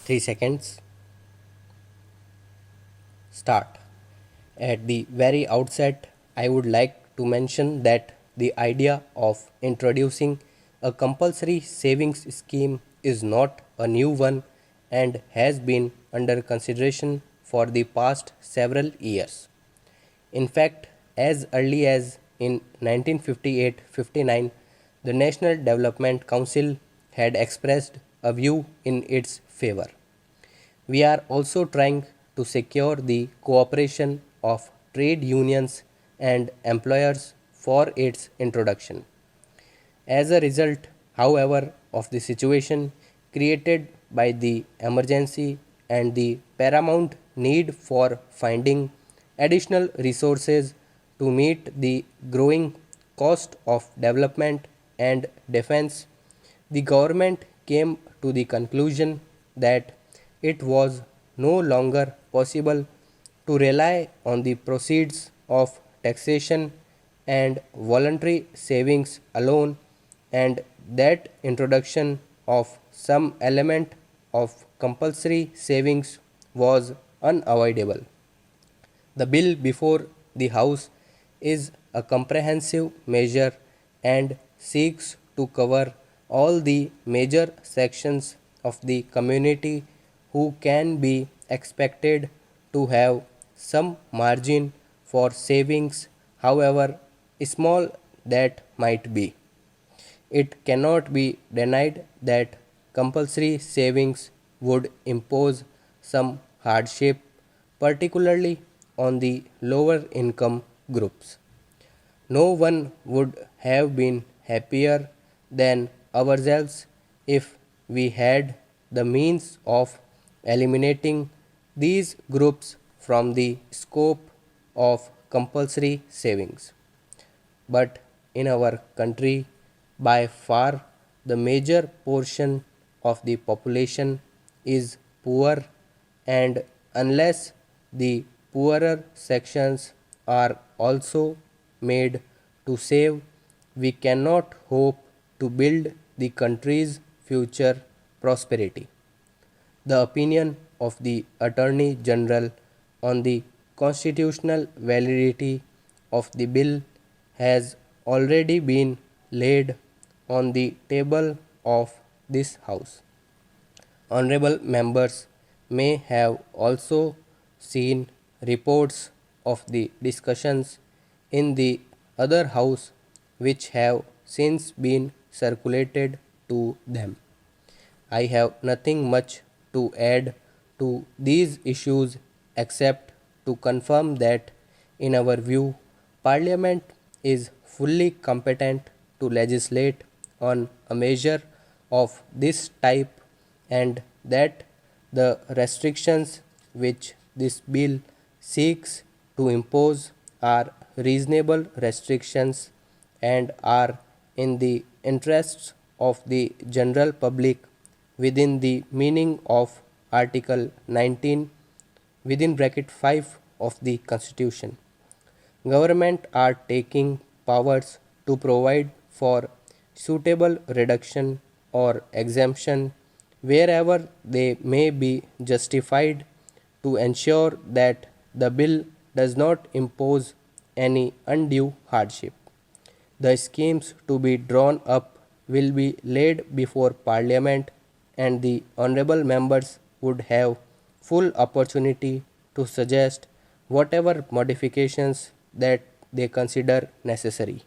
3 seconds. Start. At the very outset, I would like to mention that the idea of introducing a compulsory savings scheme is not a new one and has been under consideration for the past several years. In fact, as early as in 1958-59, the National Development Council had expressed a view in its favor. We are also trying to secure the cooperation of trade unions and employers for its introduction. As a result, however, of the situation created by the emergency and the paramount need for finding additional resources to meet the growing cost of development and defense, the government came to the conclusion that it was no longer possible to rely on the proceeds of taxation and voluntary savings alone, and that introduction of some element of compulsory savings was unavoidable. The bill before the House is a comprehensive measure and seeks to cover all the major sections of the community who can be expected to have some margin for savings, however small that might be. It cannot be denied that compulsory savings would impose some hardship, particularly on the lower income groups. No one would have been happier than ourselves if we had the means of eliminating these groups from the scope of compulsory savings. But in our country, by far the major portion of the population is poor, and unless the poorer sections are also made to save, we cannot hope to build the country's future prosperity. The opinion of the Attorney General on the constitutional validity of the bill has already been laid on the table of this House. Honorable members may have also seen reports of the discussions in the other House which have since been circulated to them. I have nothing much to add to these issues except to confirm that, in our view, Parliament is fully competent to legislate on a measure of this type, and that the restrictions which this bill seeks to impose are reasonable restrictions and are in the interests of the general public within the meaning of Article 19 within bracket 5 of the Constitution. Government are taking powers to provide for suitable reduction or exemption wherever they may be justified to ensure that the bill does not impose any undue hardship. The schemes to be drawn up will be laid before Parliament, and the honorable members would have full opportunity to suggest whatever modifications that they consider necessary.